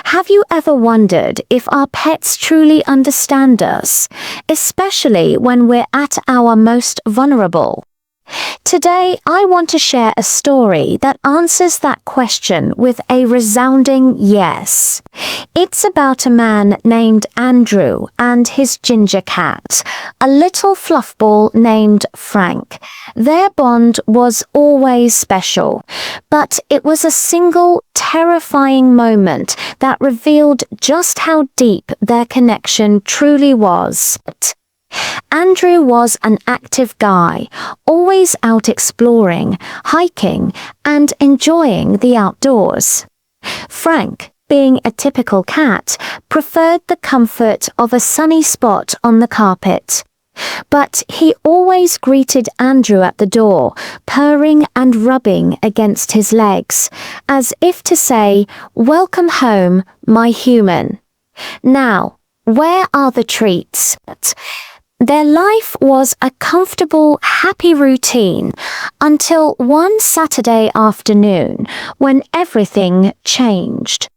Have you ever wondered if our pets truly understand us, especially when we're at our most vulnerable? Today, I want to share a story that answers that question with a resounding yes. It's about a man named Andrew and his ginger cat, a little fluff ball named Frank. Their bond was always special, but it was a single, terrifying moment that revealed just how deep their connection truly was. Andrew was an active guy, always out exploring, hiking, and enjoying the outdoors. Frank, being a typical cat, preferred the comfort of a sunny spot on the carpet. But he always greeted Andrew at the door, purring and rubbing against his legs, as if to say, "Welcome home, my human." Now, where are the treats? Their life was a comfortable, happy routine until one Saturday afternoon when everything changed.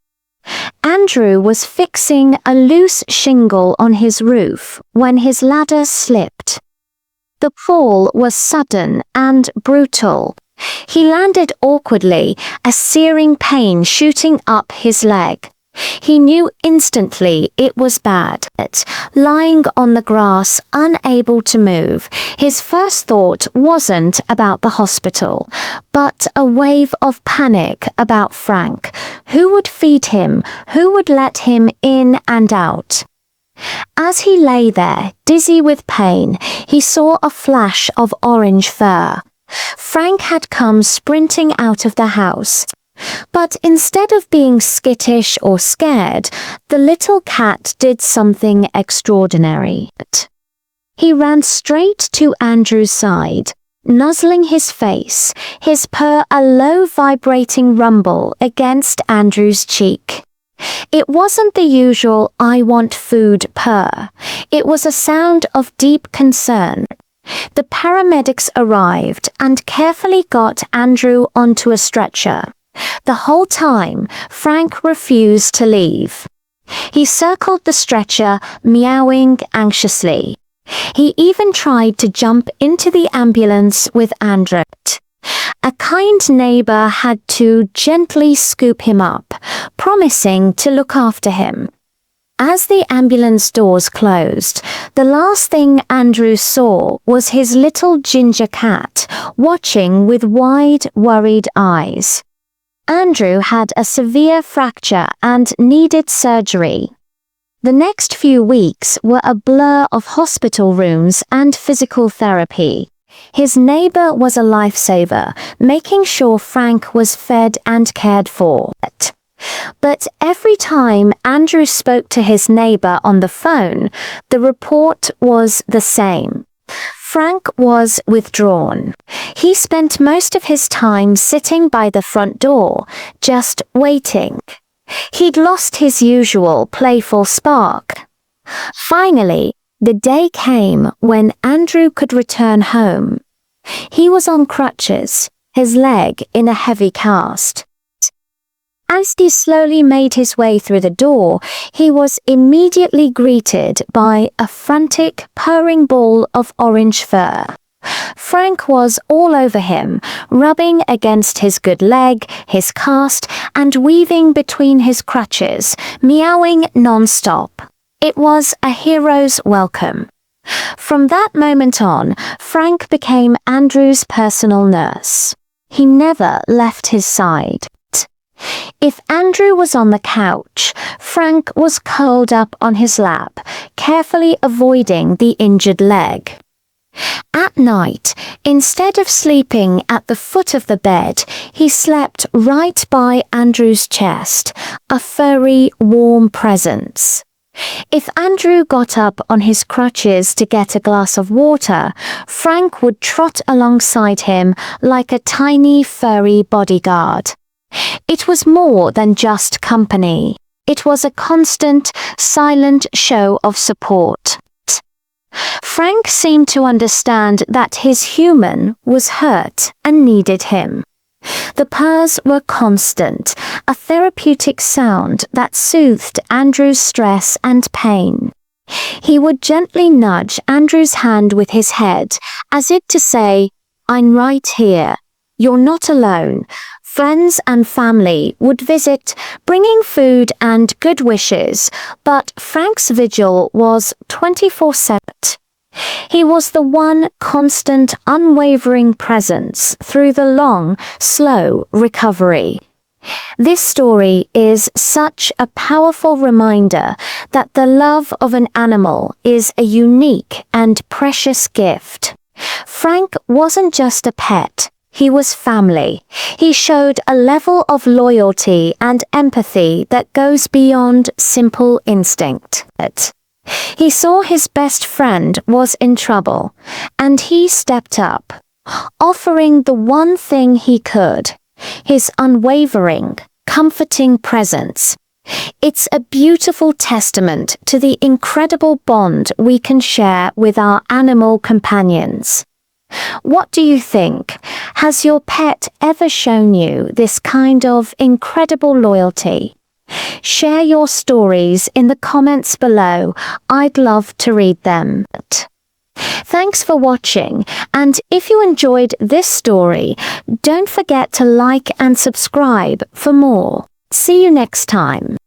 Andrew was fixing a loose shingle on his roof when his ladder slipped. The fall was sudden and brutal. He landed awkwardly, a searing pain shooting up his leg. He knew instantly it was bad. Lying on the grass, unable to move, his first thought wasn't about the hospital, but a wave of panic about Frank. Who would feed him? Who would let him in and out? As he lay there, dizzy with pain, he saw a flash of orange fur. Frank had come sprinting out of the house. But instead of being skittish or scared, the little cat did something extraordinary. He ran straight to Andrew's side, nuzzling his face, his purr a low vibrating rumble against Andrew's cheek. It wasn't the usual "I want food" purr. It was a sound of deep concern. The paramedics arrived and carefully got Andrew onto a stretcher. The whole time, Frank refused to leave. He circled the stretcher, meowing anxiously. He even tried to jump into the ambulance with Andrew. A kind neighbor had to gently scoop him up, promising to look after him. As the ambulance doors closed, the last thing Andrew saw was his little ginger cat, watching with wide, worried eyes. Andrew had a severe fracture and needed surgery. The next few weeks were a blur of hospital rooms and physical therapy. His neighbor was a lifesaver, making sure Frank was fed and cared for. But every time Andrew spoke to his neighbor on the phone, the report was the same. Frank was withdrawn. He spent most of his time sitting by the front door, just waiting. He'd lost his usual playful spark. Finally, the day came when Andrew could return home. He was on crutches, his leg in a heavy cast. As he slowly made his way through the door, he was immediately greeted by a frantic, purring ball of orange fur. Frank was all over him, rubbing against his good leg, his cast, and weaving between his crutches, meowing non-stop. It was a hero's welcome. From that moment on, Frank became Andrew's personal nurse. He never left his side. If Andrew was on the couch, Frank was curled up on his lap, carefully avoiding the injured leg. At night, instead of sleeping at the foot of the bed, he slept right by Andrew's chest, a furry, warm presence. If Andrew got up on his crutches to get a glass of water, Frank would trot alongside him like a tiny, furry bodyguard. It was more than just company. It was a constant, silent show of support. Frank seemed to understand that his human was hurt and needed him. The purrs were constant, a therapeutic sound that soothed Andrew's stress and pain. He would gently nudge Andrew's hand with his head, as if to say, "I'm right here. You're not alone." Friends and family would visit, bringing food and good wishes, but Frank's vigil was 24/7. He was the one constant, unwavering presence through the long, slow recovery. This story is such a powerful reminder that the love of an animal is a unique and precious gift. Frank wasn't just a pet, he was family. He showed a level of loyalty and empathy that goes beyond simple instinct. He saw his best friend was in trouble, and he stepped up, offering the one thing he could, his unwavering, comforting presence. It's a beautiful testament to the incredible bond we can share with our animal companions. What do you think? Has your pet ever shown you this kind of incredible loyalty? Share your stories in the comments below. I'd love to read them. Thanks for watching, and if you enjoyed this story, don't forget to like and subscribe for more. See you next time.